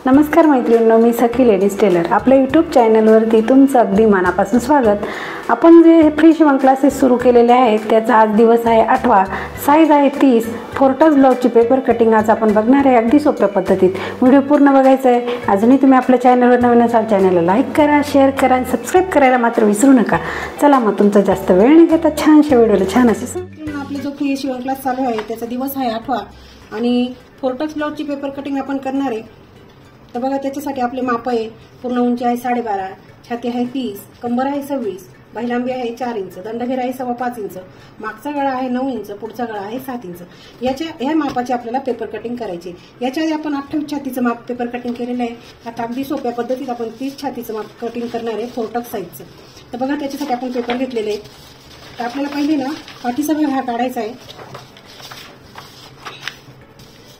नमस्कार मैत्रिणींनो, मी सखी ladies tailor आपल्या यूट्यूब चॅनलवरती तुमचं अगदी मनापासून स्वागत। आपण जे फ्री शिवण क्लासेस सुरू केलेले आहेत त्याचा आज दिवस आहे 8वा, साईज आहे 30। फोर्टस ब्लाउजची पेपर कटिंग आज आपण बघणार आहे अगदी सोप्या पद्धतीत। व्हिडिओ पूर्ण बघायचा आहे। अजूनही तुम्ही आपल्या चॅनलवर नवीन असाल चॅनलला लाईक करा, शेअर करा आणि सबस्क्राईब करायला मात्र विसरू नका। चला मग तुमचा जास्त वेळ न घेता छानशा व्हिडिओला छान असे आपले जो फ्री शिवण क्लास चालू आहे त्याचा दिवस आहे 8वा आणि फोर्टस ब्लाउजची पेपर कटिंग आपण करणार आहे। तर बघा त्याच्यासाठी आपले माप आहे। पूर्ण उंची आहे 12.5, छाती आहे 30, कंबर आहे 26, बाहीलांबी आहे 4 इंच, दंडघेर आहे 5.25 इंच, मागचा गळा आहे 9 इंच, पुढचा गळा आहे 7 इंच। ह्या मापाची आपल्याला पेपर कटिंग करायची। याच्या आधी आपण 28 छातीचं माप पेपर कटिंग केलेलं आहे। आता अगदी सोप्या पद्धतीत आपण 30 छातीचं माप कटिंग करणार आहे फोर्टस साईजचं। तर बघा त्याच्यासाठी आपण पेपर घेतलेले आहेत। तर आपल्याला पहिले ना पाठीचा भाग हा काढायचा आहे।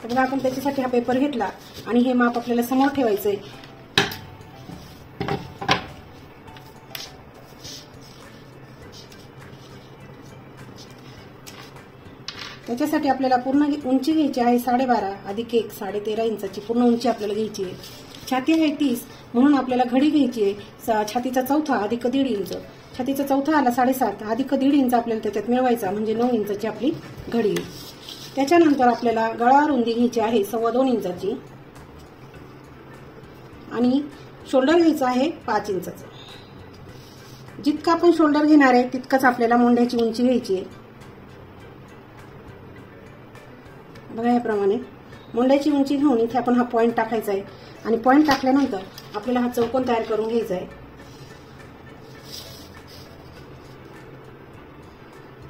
तर बघा आपण त्याच्यासाठी हा पेपर घेतला आणि हे माप आपल्याला समोर ठेवायचंय। त्याच्यासाठी आपल्याला पूर्ण उंची घ्यायची आहे 12.5 अधिक 1 13.5 इंचाची पूर्ण उंची आपल्याला घ्यायची आहे। छाती आहे 30 म्हणून आपल्याला घडी घ्यायची आहे। छातीचा चौथा अधिक 1.5 इंच, छातीचा चौथा आला 7.5 अधिक 1.5 इंच आपल्याला त्याच्यात मिळवायचा म्हणजे 9 इंचाची आपली घडी। त्याच्यानंतर आपल्याला गळा रुंदी घ्यायची आहे 2.25 इंचाची आणि शोल्डर घ्यायचं आहे 5 इंचाचं। जितका आपण शोल्डर घेणार आहे तितकंच आपल्याला मोंढ्याची उंची घ्यायची आहे। बघा याप्रमाणे मोंढ्याची उंची घेऊन इथे आपण हा पॉइंट टाकायचा आहे आणि पॉइंट टाकल्यानंतर आपल्याला हा चौकोन तयार करून घ्यायचा आहे।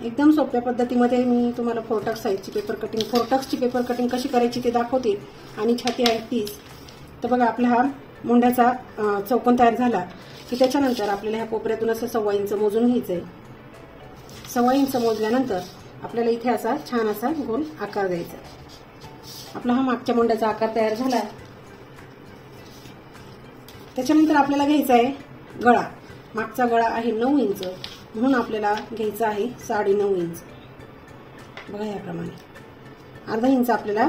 एकदम सोप्या पद्धतीमध्ये मी तुम्हाला फोर्टक्स साईजची पेपर कटिंग फोर्टक्सची पेपर कटिंग कशी करायची ते दाखवते। आणि छाती आहे 30। तर बघा आपला हा मोंढ्याचा चौकोन तयार झाला की त्याच्यानंतर आपल्याला ह्या कोपऱ्यातून असं 1.25 इंच मोजून घ्यायचंय। 1.25 इंच मोजल्यानंतर आपल्याला इथे असा छान असा गोल आकार द्यायचा। आपला हा मागच्या मोंढ्याचा आकार तयार झाला। त्याच्यानंतर आपल्याला घ्यायचा आहे गळा। मागचा गळा आहे 9 इंच म्हणून आपल्याला घ्यायचा आहे 9.5 इंच। बघा याप्रमाणे अर्धा इंच आपल्याला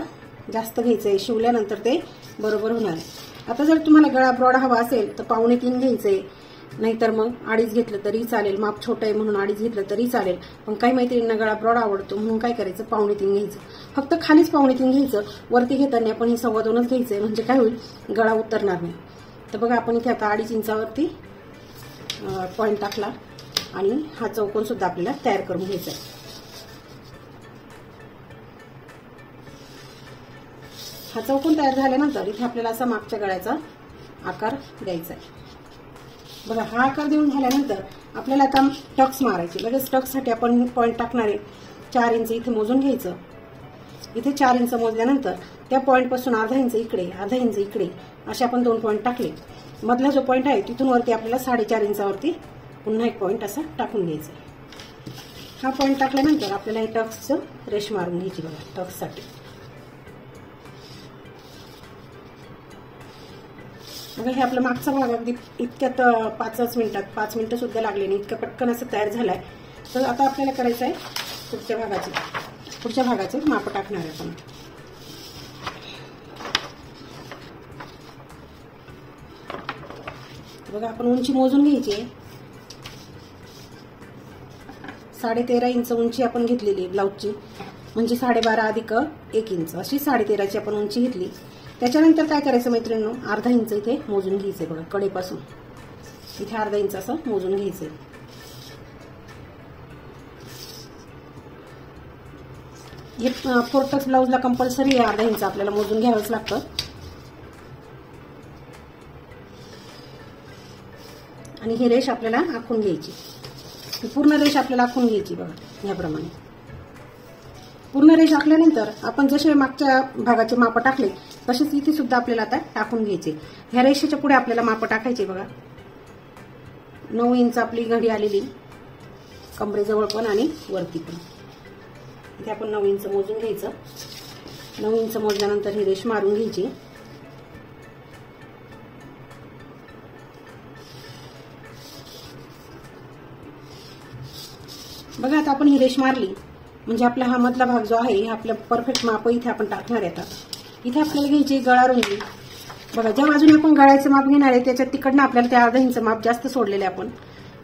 जास्त घ्यायचं आहे, शिवल्यानंतर ते बरोबर होणार आहे। आता जर तुम्हाला गळा ब्रॉड हवा असेल तर 2.25 घ्यायचंय, नाहीतर मग 2.5 घेतलं तरी चालेल। माप छोटं आहे म्हणून 2.5 घेतलं तरी चालेल, पण काही मैत्रिणींना गळा ब्रॉड आवडतो म्हणून काय करायचं 2.25 घ्यायचं। फक्त खालीच 2.25 घ्यायचं, वरती घेताना आपण हे 2.25 घ्यायचंय म्हणजे काय होईल गळा उतरणार नाही। तर बघा आपण इथे आता 2.5 इंचावरती पॉइंट टाकला आणि हा चौकोन सुद्धा आपल्याला तयार करून घ्यायचा आहे। हा चौकोन तयार झाल्यानंतर इथे आपल्याला असा मागच्या गळ्याचा आकार द्यायचा आहे। बघा हा आकार देऊन झाल्यानंतर आपल्याला आता टक्स मारायचे। लगेच टक्ससाठी आपण पॉइंट टाकणार आहे 4 इंच इथे मोजून घ्यायचं। इथे 4 इंच मोजल्यानंतर त्या पॉइंट पासून अर्धा इंच इकडे अर्धा इंच इकडे असे आपण 2 पॉइंट टाकले। मधला जो पॉइंट आहे तिथून वरती आपल्याला 4.5 इंचावरती पुन्हा एक पॉइंट असा टाकून घ्यायचा। हा पॉइंट टाकल्यानंतर आपल्याला हे टक्सचं रेष मारून घ्यायची। बघा टक्ससाठी बघा हे आपला मागचा भाग अगदी इतक्यात 5 मिनिटात 5 मिनिटं सुद्धा लागले नाही, इतकं पटकन असं तयार झालाय। तर आता आपल्याला करायचं आहे पुढच्या भागाचे माप टाकणार आहे आपण। बघा आपण उंची मोजून घ्यायची आहे 13.5 इंच उंची आपण घेतलेली ब्लाउजची, म्हणजे 12.5 अधिक 1 इंच अशी 13.5ची आपण उंची घेतली। त्याच्यानंतर काय करायचं मैत्रिणींनो, अर्धा इंच इथे मोजून घ्यायचंय। बघा कडेपासून इथे अर्धा इंच असं मोजून घ्यायचंय। हे फोर्टक्स ब्लाउजला कंपल्सरी आहे, अर्धा इंच आपल्याला मोजून घ्यावंच लागतं। आणि ही रेष आपल्याला आखून घ्यायची, पूर्ण रेष आपल्याला आखून घ्यायची। बघा याप्रमाणे पूर्ण रेष आखल्यानंतर आपण जसे मागच्या भागाचे माप टाकले तसेच इथे सुद्धा आपल्याला आता टाकून घ्यायचे। ह्या रेषेच्या पुढे आपल्याला माप टाकायचे। बघा 9 इंच आपली घडी आलेली कमरेजवळ पण आणि वरती पण। इथे आपण 9 इंच मोजून घ्यायचं। 9 इंच मोजल्यानंतर ही रेष मारून घ्यायची। बघा आता आपण ही रेष मारली म्हणजे आपला हा मधला भाग जो आहे हा आपला परफेक्ट माप इथे आपण टाकणार आहे। आता इथे आपल्याला घ्यायची गळा रुंदी बघा, ज्या बाजूने आपण गळ्याचं माप घेणार आहे त्याच्यात तिकडनं आपल्याला त्या अर्धा इंच माप जास्त सोडलेले आपण.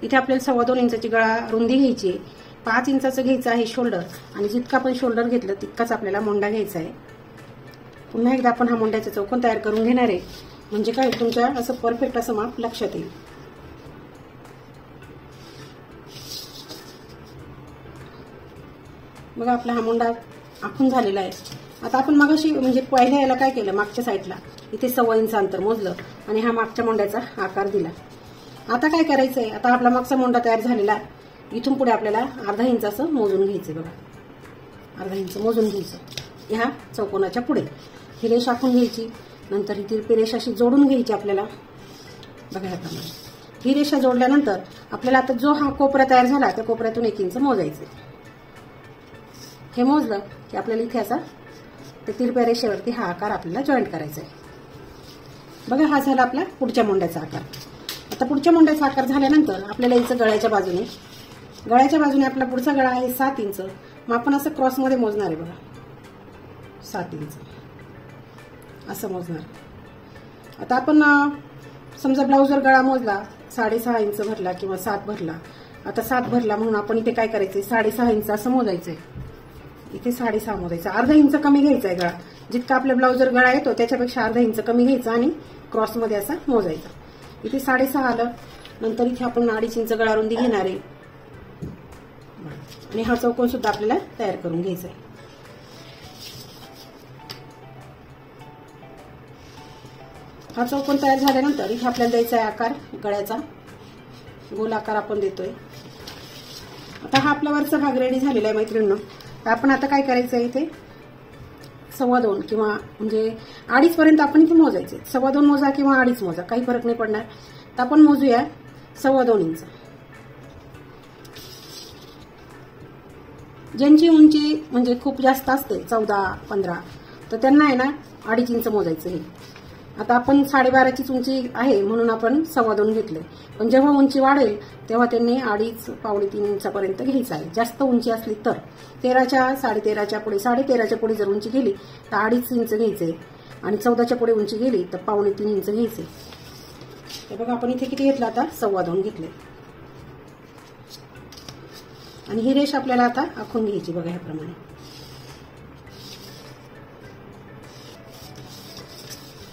इथे आपल्याला 2.25 इंचाची गळा रुंदी घ्यायची आहे. 5 इंचाचं घ्यायचं आहे शोल्डर, आणि जितका आपण शोल्डर घेतलं तितकाच आपल्याला मोंडा घ्यायचा आहे. पुन्हा एकदा आपण हा मोंड्याचा चौकोन तयार करून घेणार आहे, म्हणजे काय तुमच्या असं परफेक्ट असं माप लक्षात येईल. बघा, आपला हा मोंडा आखून झालेला आहे. आता आपण मगाशी म्हणजे पहिल्या याला काय केलं, मागच्या साईडला इथे 1.25 इंच अंतर मोजलं आणि हा मागच्या मोंड्याचा आकार दिला. आता काय करायचंय, आता आपला मागचा मोंडा तयार झालेला. इथून पुढे आपल्याला अर्धा इंच असं मोजून घ्यायचं. बघा, अर्धा इंच मोजून घ्यायचं. ह्या चौकोनाच्या पुढे ही रेष आखून घ्यायची. नंतर ही तिरपी रेषा अशी जोडून घ्यायची आपल्याला. बघा, ह्याप्रमाणे ही रेषा जोडल्यानंतर आपल्याला आता जो हा कोपरा तयार झाला त्या कोपऱ्यातून 1 इंच मोजायचं. हे मोजलं की आपल्याला इथे असा त्या तिरप्या रेषेवरती हा आकार आपल्याला जॉईंट करायचा आहे. बघा, हा झाला आपला पुढच्या मोंड्याचा आकार. आता पुढच्या मोंड्याचा आकार झाल्यानंतर आपल्याला यायचं गळ्याच्या बाजूने आपला पुढचा गळा आहे 7 इंच. मग आपण असं क्रॉसमध्ये मोजणार आहे. बघा, 7 इंच असं मोजणार. आता आपण समजा ब्लाऊजवर गळा मोजला 6.5 इंच भरला किंवा 7 भरला. आता 7 भरला म्हणून आपण इथे काय करायचंय, 6.5 इंच असं मोजायचंय. इथे 6.5 मोजायचं. अर्धा इंच कमी घ्यायचा आहे गळा. जितका आपल्या ब्लाऊजवर गळा येतो त्याच्यापेक्षा अर्धा इंच कमी घ्यायचा आणि क्रॉसमध्ये असा मोजायचा. इथे 6.5 आलं. नंतर इथे आपण 2.5 इंच गळा रुंदी घेणार आहे आणि हा चौकोन सुद्धा आपल्याला तयार करून घ्यायचा आहे. हा चौकोन तयार झाल्यानंतर इथे आपल्याला द्यायचा आहे आकार गळ्याचा. गोल आकार आपण देतोय. आता हा आपला वरचा भाग रेडी झालेला आहे मैत्रिणींनो. आपण आता काय करायचं आहे, इथे 2.25 किंवा म्हणजे 2.5 पर्यंत आपण इथे मोजायचे. 2.25 मोजा किंवा 2.5 मोजा, काही फरक नाही पडणार. तर आपण मोजूया 2.25 इंच. ज्यांची उंची म्हणजे खूप जास्त असते 14-15, तर त्यांना आहे ना 2.5 इंच मोजायचं. हे आता आपण 12.5ची उंची आहे म्हणून आपण 2.25 घेतले. पण जेव्हा उंची वाढेल तेव्हा त्यांनी 2.5-3 इंचापर्यंत घ्यायचं आहे. जास्त उंची असली तर 13च्या 13.5च्या पुढे 13.5च्या पुढे जर उंची गेली तर 2.5 इंच घ्यायचे आणि 14च्या पुढे उंची गेली तर 2.25-3 इंच घ्यायचे. हे बघा, आपण इथे किती घेतलं, आता 2.25 घेतले. आणि ही रेष आपल्याला आता आखून घ्यायची. बघा, ह्याप्रमाणे.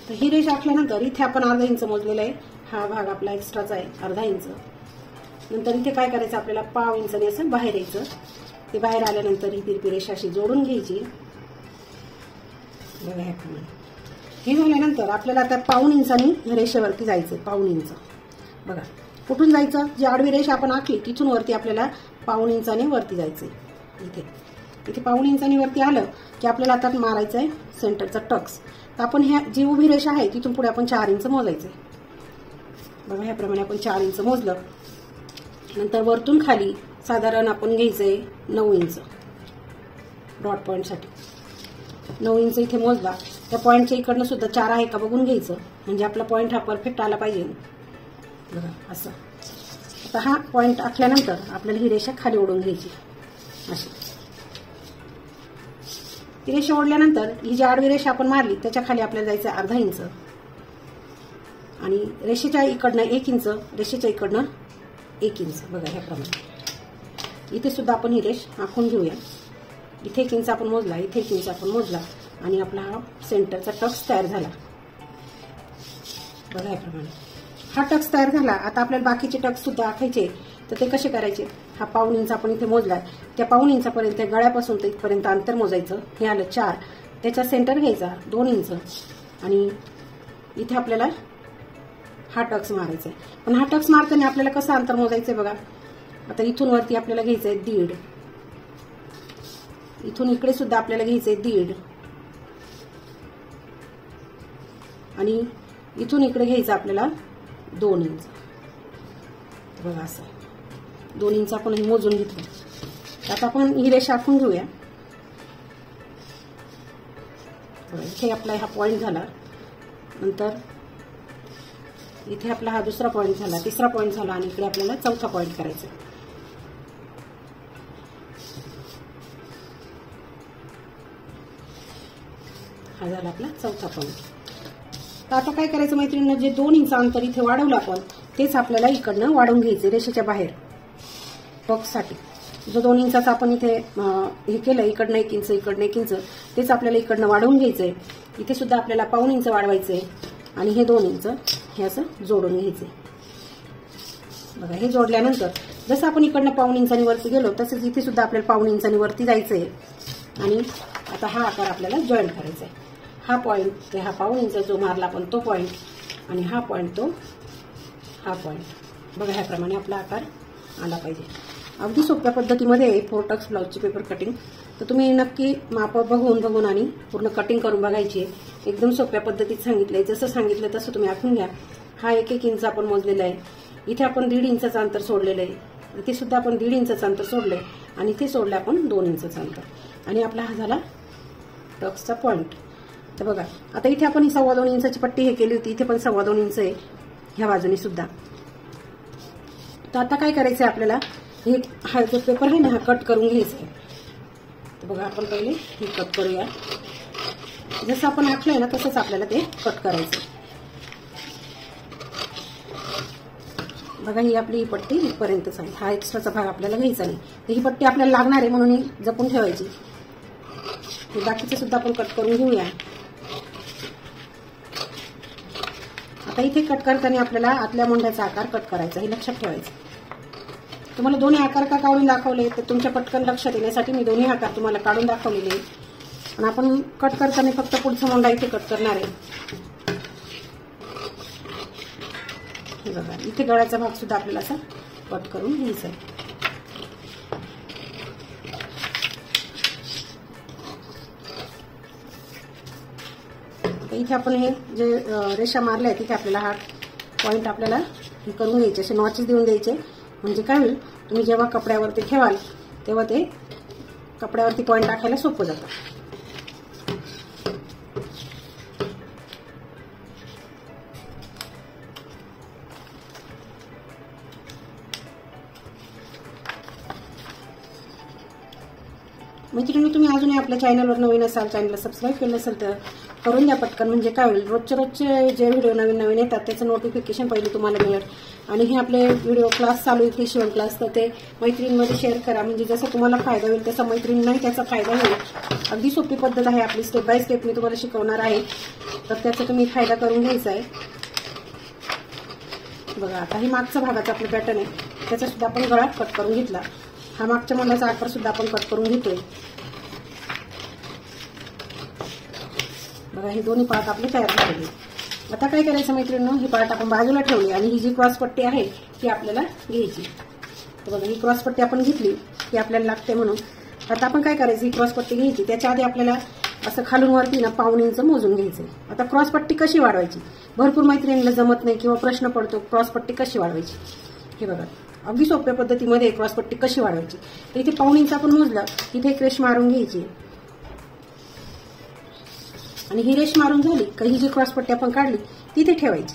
तर ही रेष आखल्यानंतर इथे आपण अर्धा इंच मोजलेला आहे. हा भाग आपला एक्स्ट्राचा आहे, अर्धा इंच. नंतर इथे काय करायचं, आपल्याला 1.5 इंचाने असं बाहेर यायचं. ते बाहेर आल्यानंतर ही तिरपी रेषा अशी जोडून घ्यायची. बघा, ह्याप्रमाणे. हे झाल्यानंतर आपल्याला आता 1.5 इंचाने रेषेवरती जायचं. 1.5 इंच. बघा, कुठून जायचं, जी आडवी रेषा आपण आखली तिथून वरती आपल्याला 1.5 इंचाने वरती जायचंय. इथे 1.5 इंचाने वरती आलं की आपल्याला आता मारायचं आहे सेंटरचा टक्स. तर आपण ह्या जी उभी रेषा आहे तिथून पुढे आपण 4 इंच मोजायचंय. बघा, ह्याप्रमाणे आपण 4 इंच मोजलं. नंतर वरतून खाली साधारण आपण घ्यायचंय 9 इंच डॉट पॉईंटसाठी. 9 इंच इथे मोजला. त्या पॉईंटच्या इकडनं सुद्धा 4 आहे का बघून घ्यायचं, म्हणजे आपला पॉईंट हा परफेक्ट आला पाहिजे. बघा, असं. आता हा पॉईंट आखल्यानंतर आपल्याला ही रेषा खाली ओढून घ्यायची अशी. ही रेषा ओढल्यानंतर ही जी आडवी रेषा आपण मारली त्याच्या खाली आपल्याला जायचं अर्धा इंच आणि रेषेच्या इकडनं 1 इंच, रेषेच्या इकडनं 1 इंच. बघा, ह्याप्रमाणे. इथे सुद्धा आपण ही रेष आखून घेऊया. इथे 1 इंच आपण मोजला, इथे 1 इंच आपण मोजला आणि आपला हा सेंटरचा टक्स तयार झाला. बघा, ह्याप्रमाणे हा टक्स तयार झाला. आता आपल्याला बाकीचे टक्स सुद्धा आखायचे. तर ते कसे करायचे, हा 1.5 इंच आपण इथे मोजला. त्या 1.5 इंचापर्यंत गळ्यापासून ते इथपर्यंत अंतर मोजायचं. हे आलं 4. त्याचा सेंटर घ्यायचा 2 इंच आणि इथे आपल्याला हा टक्स मारायचा आहे. पण हा टक्स मारताना आपल्याला कसं अंतर मोजायचंय बघा. आता इथून वरती आपल्याला घ्यायचंय 1.5. इथून इकडे सुद्धा आपल्याला घ्यायचंय 1.5 आणि इथून इकडे घ्यायचं आपल्याला 2 इंच. बघा, असं 2 इंच आपण मोजून घेतलं. आता आपण ही रेषा आखून घेऊया. इथे आपला हा पॉईंट झाला. नंतर इथे आपला हा दुसरा पॉईंट झाला, तिसरा पॉईंट झाला आणि इकडे आपल्याला चौथा पॉईंट करायचा. हा झाला आपला चौथा पॉईंट. तर आता काय करायचं मैत्रिणींना, जे 2 इंच अंतर इथे वाढवलं आपण तेच आपल्याला इकडनं वाढवून घ्यायचे रेषेच्या बाहेर बॉक्ससाठी. जो 2 इंचाचा आपण इथे हे केलं, इकडनं 1 इंच इकडनं 1 इंच, तेच आपल्याला इकडनं वाढवून घ्यायचंय. इथे सुद्धा आपल्याला पाऊण इंच वाढवायचंय आणि हे 2 इंच हे असं जोडून घ्यायचंय. बघा, हे जोडल्यानंतर जसं आपण इकडनं पाऊण इंचानी वरती गेलो तसंच इथे सुद्धा आपल्याला पाऊण इंचानी वरती जायचंय. आणि आता हा आकार आपल्याला जॉईंट करायचा आहे. हा पॉईंट ते हा पाऊण इंच जो मारला आपण तो पॉईंट आणि हा पॉईंट तो हा पॉईंट. बघा, ह्याप्रमाणे आपला आकार आला पाहिजे. अगदी सोप्या पद्धतीमध्ये 4 टक्स ब्लाउजची पेपर कटिंग. तर तुम्ही नक्की माप बघून आणि पूर्ण कटिंग करून बघायची. एकदम सोप्या पद्धतीत सांगितलंय, जसं सांगितलं तसं तुम्ही आखून घ्या. हा 1-1 इंच आपण मोजलेला आहे. इथे आपण 1.5 इंचाचं अंतर सोडलेलं आहे. इथे सुद्धा आपण 1.5 इंचाचं अंतर सोडलंय आणि इथे सोडलं आपण 2 इंचाचं अंतर. आणि आपला हा झाला टक्सचा पॉईंट. तर बघा, आता इथे आपण 2.25 इंचाची पट्टी हे केली होती, इथे पण 2.25 इंच आहे ह्या बाजूने सुद्धा. तर आता काय करायचंय आपल्याला, हे हा जो पेपर आहे ना हा कट करून घ्यायचा आहे. तर बघा, आपण पहिले हे कट करूया. जसं आपण आखलंय ना तसंच आपल्याला ते कट करायचं. बघा, ही आपली ही पट्टी इथपर्यंतच आहे. हा एक्स्ट्राचा भाग आपल्याला घ्यायचा नाही. तर ही पट्टी आपल्याला लागणार आहे म्हणून ही जपून ठेवायची. बाकीचे सुद्धा आपण कट करून घेऊया. आता इथे कट करताना आपल्याला आतल्या मोंढ्याचा आकार कट करायचा, हे लक्षात ठेवायचं. तुम्हाला दोन्ही आकार का काढून दाखवले तर तुमच्या पटकन लक्षात येण्यासाठी मी दोन्ही आकार तुम्हाला काढून दाखवलेले. पण आपण कट करताना फक्त पुढचा मोंढा इथे कट करणार आहे. हे बघा, इथे गळ्याचा भाग सुद्धा आपल्याला असा कट करून घ्यायचा आहे. इथे आपण हे जे रेषा मारल्या आहेत तिथे आपल्याला हा पॉईंट आपल्याला हे करून घ्यायचे, असे नॉचेस देऊन द्यायचे. म्हणजे काय होईल, तुम्ही जेव्हा कपड्यावरती ठेवाल तेव्हा ते कपड्यावरती पॉईंट टाकायला सोपं जातं. मैत्रिणी, तुम्ही अजूनही आपल्या चॅनलवर नवीन असाल, चॅनलला सबस्क्राईब केलं असेल तर करून द्या पटकन. म्हणजे काय होईल, रोजचे जे व्हिडिओ नवीन येतात त्याचं नोटिफिकेशन पहिले तुम्हाला मिळेल. आणि हे आपले व्हिडिओ क्लास चालू आहे, फ्री शिवण क्लास, तर ते मैत्रिणींमध्ये शेअर करा. म्हणजे जसं तुम्हाला फायदा होईल तसा मैत्रिणींनाही त्याचा फायदा होईल. अगदी सोपी पद्धत आहे आपली, स्टेप बाय स्टेप मी तुम्हाला शिकवणार आहे. तर त्याचा तुम्ही फायदा करून घ्यायचा आहे. बघा, आता ही मागच्या भागाचा आपलं पॅटर्न आहे, त्याचा सुद्धा आपण गळा कट करून घेतला. हा मागच्या मोंढ्याचा आकार सुद्धा आपण कट करून घेतोय. बघा, हे दोन्ही पार्ट आपले तयार झालेले. आता काय करायचं मैत्रिणींनो, ही पार्ट आपण बाजूला ठेवली आणि ही जी क्रॉस पट्टी आहे ती आपल्याला घ्यायची. तर बघा, ही क्रॉस पट्टी आपण घेतली, ती आपल्याला लागते म्हणून. आता आपण काय करायचं, ही क्रॉस पट्टी घ्यायची, त्याच्या आधी आपल्याला असं खालून वरती ना पाऊण इंच मोजून घ्यायचंय. आता क्रॉस पट्टी कशी वाढवायची, भरपूर मैत्रिणींना जमत नाही किंवा प्रश्न पडतो क्रॉस पट्टी कशी वाढवायची. हे बघा, अगदी सोप्या पद्धतीमध्ये क्रॉस पट्टी कशी वाढवायची. तर इथे पाऊण इंच आपण मोजलं, इथे एक रेष मारून घ्यायची आणि ही रेष मारून झाली का ही जी क्रॉस पट्टी आपण काढली तिथे ठेवायची.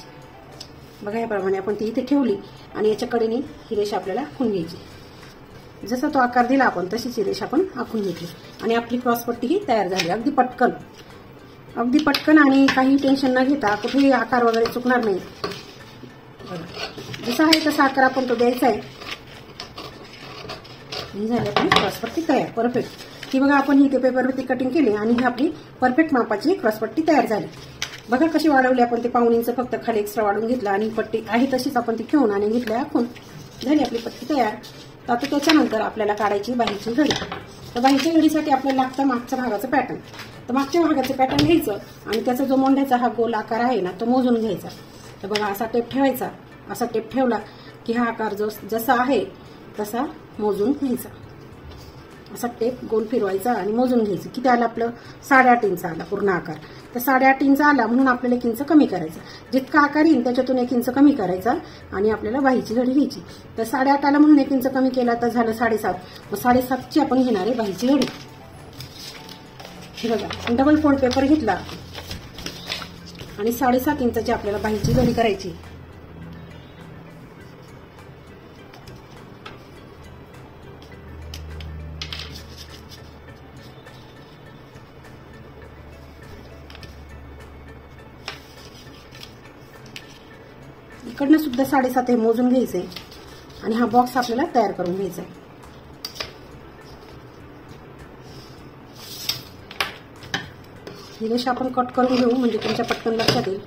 बघा, याप्रमाणे आपण ती इथे ठेवली आणि याच्या कडेने ही रेष आपल्याला आखून घ्यायची. जसा तो आकार दिला आपण तशीच ही रेष आपण आखून घेतली आणि आपली क्रॉस पट्टी ही तयार झाली. अगदी पटकन आणि काही टेन्शन न घेता, कुठेही आकार वगैरे चुकणार नाही. जसा आहे तसा आकार आपण तो द्यायचा आहे. ही झाली आपली क्रॉस पट्टी तयार, परफेक्ट. ही बघा, आपण ही ते पेपरवरती कटिंग केली आणि ही आपली परफेक्ट मापाची क्रॉस पट्टी तयार झाली. बघा कशी वाढवली आपण, ते पाऊण इंच फक्त खाली एक्स्ट्रा वाढवून घेतला आणि पट्टी आहे तशीच आपण ती ठेवून आणि घेतल्या आखून झाली आपली पट्टी तयार. तर आता त्याच्यानंतर आपल्याला काढायची बाहीची घडी. तर बाहीच्या घडीसाठी आपल्याला लागतं मागच्या भागाचं पॅटर्न. तर मागच्या भागाचं पॅटर्न घ्यायचं आणि त्याचा जो मोंढ्याचा हा गोल आकार आहे ना तो मोजून घ्यायचा. तर बघा, असा टेप ठेवायचा. असा टेप ठेवला की हा आकार जसा आहे तसा मोजून घ्यायचा. असा टेप गोल फिरवायचा आणि मोजून घ्यायचं. किती आलं आपलं, 8.5 इंच आला पूर्ण आकार. तर 8.5 इंच आला म्हणून आपल्याला 1 इंच कमी करायचा. जितका आकार येईल त्याच्यातून 1 इंच कमी करायचा आणि आपल्याला बाहीची घडी घ्यायची. तर 8.5 आला म्हणून 1 इंच कमी केला तर झालं 7.5. मग 7.5ची आपण घेणार आहे बाहीची घडी. हे बघा, डबल फोल्ड पेपर घेतला आणि 7.5 इंचाची आपल्याला बाहीची घडी करायची. इकडनं सुद्धा 7.5 हे मोजून घ्यायचे आणि हा बॉक्स आपल्याला तयार करून घ्यायचा आहे. ही रेष आपण कट करून घेऊ म्हणजे तुमच्या पटकन लक्षात येईल.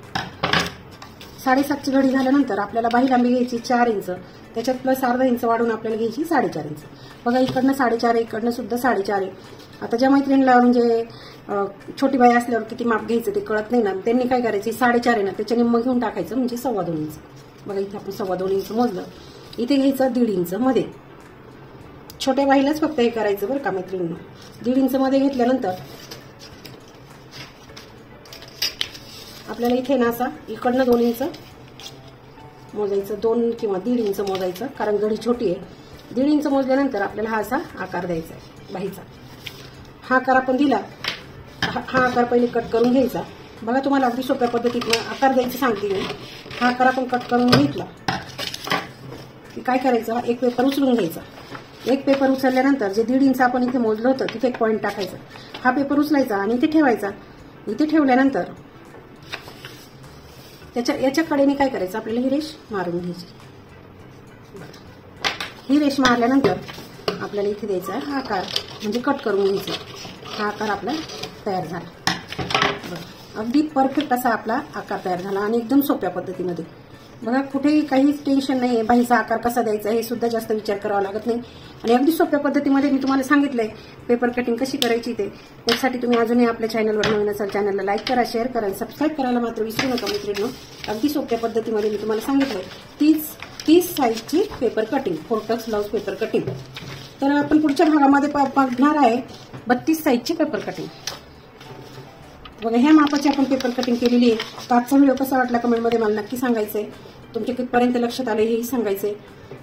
7.5ची घडी झाल्यानंतर आपल्याला बाही लांबी घ्यायची 4 इंच, त्याच्यात प्लस अर्धा इंच वाढून आपल्याला घ्यायची 4.5 इंच. बघा इकडनं 4.5 इकडनं सुद्धा 4.5 आहे. आता ज्या मैत्रिणीला म्हणजे छोटी बाई असल्यावर किती माप घ्यायचं ते कळत नाही ना, त्यांनी काय करायची 4.5 आहे ना त्याच्या निम्म घेऊन टाकायचं म्हणजे 2.25 इंच. बघा इथे आपण 2.25 इंच मोजलं, इथे घ्यायचं 1.5 इंच मध्ये. छोट्या बाईलाच फक्त हे करायचं बरं का मैत्रिणींना. 1.5 इंच मध्ये घेतल्यानंतर आपल्याला इथे ना असा इकडनं 2 इंच मोजायचं, 2 किंवा 1.5 इंच मोजायचं कारण घडी छोटी आहे. 1.5 इंच मोजल्यानंतर आपल्याला हा असा आकार द्यायचा आहे बाहीचा. हा आकार आपण दिला, हा आकार पहिले कट करून घ्यायचा. बघा तुम्हाला अगदी सोप्या पद्धतीनं आकार द्यायचं सांगते मी. हा आकार आपण कट करून घेतला की काय करायचं, एक पेपर उचलून घ्यायचा. एक पेपर उचलल्यानंतर जे 1.5 इंच आपण इथे मोजलं होतं तिथे एक पॉईंट टाकायचा. हा पेपर उचलायचा आणि इथे ठेवायचा. इथे ठेवल्यानंतर याच्या कडेने काय करायचं, आपल्याला ही रेष मारून घ्यायची. ही रेष मारल्यानंतर आपल्याला इथे द्यायचा हा आकार म्हणजे कट करून घ्यायचा. हा आकार आपला तयार झाला. अगदी परफेक्ट असा आपला आकार तयार झाला आणि एकदम सोप्या पद्धतीमध्ये. बघा कुठेही काहीच टेन्शन नाही आहे. बाहीचा आकार कसा द्यायचा हे सुद्धा जास्त विचार करावा लागत नाही आणि अगदी सोप्या पद्धतीमध्ये मी तुम्हाला सांगितलंय पेपर कटिंग कशी करायची ते. त्यासाठी तुम्ही अजूनही आपल्या चॅनलवर नवीन असाल चॅनलला लाईक करा, शेअर करा, सबस्क्राईब करायला मात्र विसरू नका मित्रांनो. अगदी सोप्या पद्धतीमध्ये मी तुम्हाला सांगितलंय 30 साईजची paper cutting, 4 tucks blouse paper cutting. तर आपण पुढच्या भागामध्ये बघणार आहे 32 साईजची पेपर कटिंग. बघा ह्या मापाची आपण पेपर कटिंग केलेली आहे. तर आजचा व्हिडिओ कसा वाटला कमेंटमध्ये मला नक्की सांगायचंय. तुमच्या कितपर्यंत लक्षात आले हेही सांगायचंय.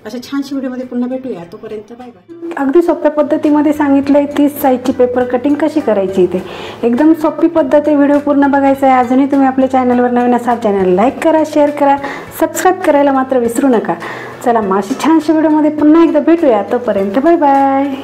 अशा छानशी व्हिडिओमध्ये पुन्हा भेटूया. तोपर्यंत बाय बाय. अगदी सोप्या पद्धतीमध्ये सांगितलंय 30 साईजची पेपर कटिंग कशी करायची ते. एकदम सोपी पद्धत आहे. व्हिडिओ पूर्ण बघायचा आहे. अजूनही तुम्ही आपल्या चॅनलवर नवीन असाल चॅनल लाईक करा, शेअर करा, सबस्क्राईब करायला मात्र विसरू नका. चला मग अशी छानशी व्हिडिओमध्ये पुन्हा एकदा भेटूया. तोपर्यंत बाय बाय.